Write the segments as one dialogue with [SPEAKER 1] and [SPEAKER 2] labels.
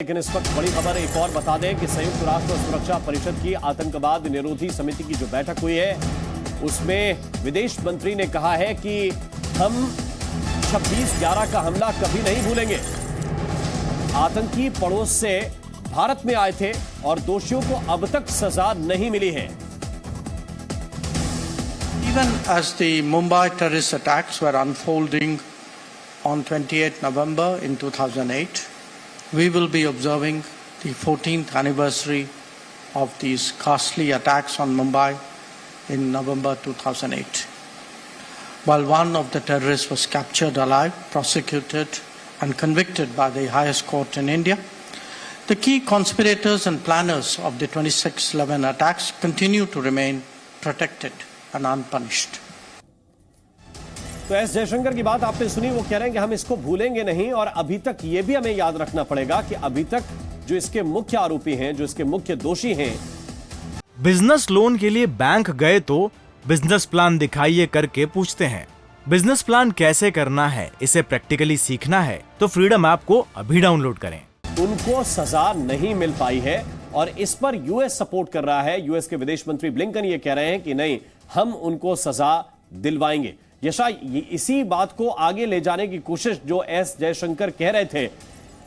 [SPEAKER 1] लेकिन इस वक्त बड़ी खबर एक और बता दें कि संयुक्त राष्ट्र सुरक्षा परिषद की आतंकवाद निरोधी समिति की जो बैठक हुई है उसमें विदेश मंत्री ने कहा है कि हम 26/11 का हमला कभी नहीं भूलेंगे। आतंकी पड़ोस से भारत में आए थे और दोषियों को अब तक सजा नहीं मिली है।
[SPEAKER 2] Even as the Mumbai terrorist attacks were unfolding on 28 November in 2008, we will be observing the 14th anniversary of these ghastly attacks on Mumbai in November 2008. While one of the terrorists was captured alive, prosecuted and convicted by the highest court in India, the key conspirators and planners of the 26/11 attacks continue to remain protected and unpunished.
[SPEAKER 1] तो S Jaishankar की बात आपने सुनी, वो कह रहे हैं कि हम इसको भूलेंगे नहीं और अभी तक ये भी हमें याद रखना पड़ेगा कि अभी तक जो इसके मुख्य आरोपी हैं, जो इसके मुख्य दोषी हैं,
[SPEAKER 3] बिजनेस लोन के लिए बैंक गए तो बिजनेस प्लान दिखाइए करके पूछते हैं। बिजनेस प्लान कैसे करना है, इसे प्रैक्टिकली सीखना है तो फ्रीडम ऐप को अभी डाउनलोड करें।
[SPEAKER 1] उनको सजा नहीं मिल पाई है और इस पर यूएस सपोर्ट कर रहा है। यूएस के विदेश मंत्री ब्लिंकन ये कह रहे हैं कि नहीं, हम उनको सजा दिलवाएंगे। यशा, इसी बात को आगे ले जाने की कोशिश जो एस जयशंकर कह रहे थे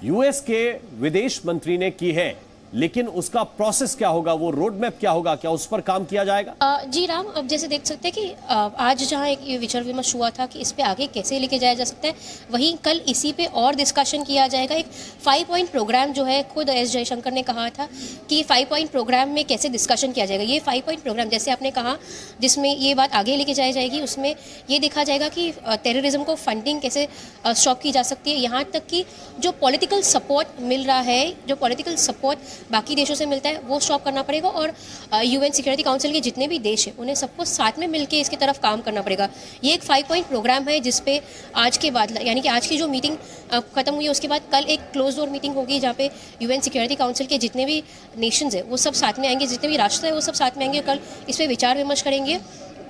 [SPEAKER 1] यूएस के विदेश मंत्री ने की है, लेकिन उसका प्रोसेस क्या होगा, वो रोड मैप क्या होगा, क्या उस पर काम किया जाएगा?
[SPEAKER 4] जी राम, अब जैसे देख सकते हैं कि आज जहां एक विचार विमर्श हुआ था कि इस पे आगे कैसे लेके जाया जा सकता है, वहीं कल इसी पे और डिस्कशन किया जाएगा। एक 5 पॉइंट प्रोग्राम जो है, खुद एस जयशंकर ने कहा था कि 5 पॉइंट प्रोग्राम में कैसे डिस्कशन किया जाएगा। ये 5 पॉइंट प्रोग्राम जैसे आपने कहा, जिसमें ये बात आगे लेके जाई जाएगी, उसमें ये देखा जाएगा कि टेररिज्म को फंडिंग कैसे स्टॉप की जा सकती है, यहाँ तक कि जो पॉलिटिकल सपोर्ट मिल रहा है, जो पॉलिटिकल सपोर्ट बाकी देशों से मिलता है, वो स्टॉप करना पड़ेगा और यूएन सिक्योरिटी काउंसिल के जितने भी देश हैं उन्हें सबको साथ में मिलकर इसकी तरफ काम करना पड़ेगा। ये एक 5 पॉइंट प्रोग्राम है जिसपे आज के बाद, यानी कि आज की जो मीटिंग खत्म हुई है उसके बाद कल एक क्लोज डोर मीटिंग होगी जहाँ पे यूएन सिक्योरिटी काउंसिल के जितने भी नेशंस हैं वो सब साथ में आएंगे, जितने भी राष्ट्र हैं वो सब साथ में आएंगे, कल इस पर विचार विमर्श करेंगे।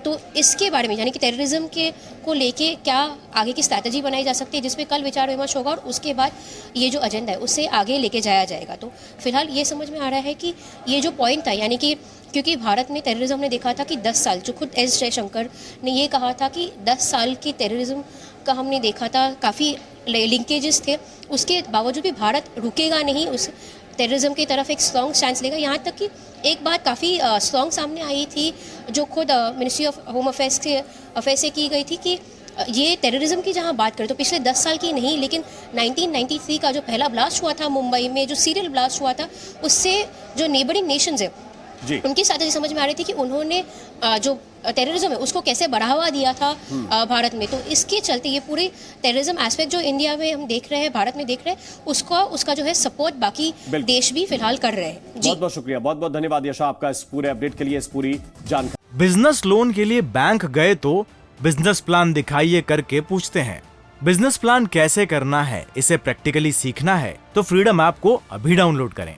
[SPEAKER 4] तो इसके बारे में, यानी कि टेररिज्म के को लेके क्या आगे की स्ट्रैटेजी बनाई जा सकती है, जिसपे कल विचार विमर्श होगा और उसके बाद ये जो एजेंडा है उससे आगे लेके जाया जाएगा। तो फिलहाल ये समझ में आ रहा है कि ये जो पॉइंट था, यानी कि क्योंकि भारत में टेररिज्म ने देखा था कि 10 साल, जो खुद एस जयशंकर ने ये कहा था कि 10 साल की टेररिज्म का हमने देखा था, काफ़ी लिंकेजेस थे, उसके बावजूद भी भारत रुकेगा नहीं, उस टेररिज्म की तरफ एक स्ट्रॉन्ग स्टैंड लेगा। यहाँ तक कि एक बात काफ़ी स्ट्रॉन्ग सामने आई थी जो खुद मिनिस्ट्री ऑफ होम अफेयर्स से की गई थी कि ये टेररिज्म की जहाँ बात करें तो पिछले 10 साल की नहीं, लेकिन 1993 का जो पहला ब्लास्ट हुआ था मुंबई में, जो सीरियल ब्लास्ट हुआ था, उससे जो नेबरिंग नेशंस है उनकी स्ट्रैटेजी समझ में आ रही थी कि उन्होंने जो टेररिज्म है उसको कैसे बढ़ावा दिया था भारत में। तो इसके चलते ये पूरे टेररिज्म एस्पेक्ट जो इंडिया में हम देख रहे हैं, भारत में देख रहे हैं, उसका जो है सपोर्ट बाकी देश भी फिलहाल कर रहे हैं।
[SPEAKER 1] बहुत बहुत शुक्रिया, बहुत बहुत धन्यवाद यशा आपका इस पूरे अपडेट के लिए, इस पूरी जानकारी।
[SPEAKER 3] बिजनेस लोन के लिए बैंक गए तो बिजनेस प्लान दिखाइए करके पूछते हैं। बिजनेस प्लान कैसे करना है, इसे प्रैक्टिकली सीखना है तो फ्रीडम ऐप को अभी डाउनलोड करें।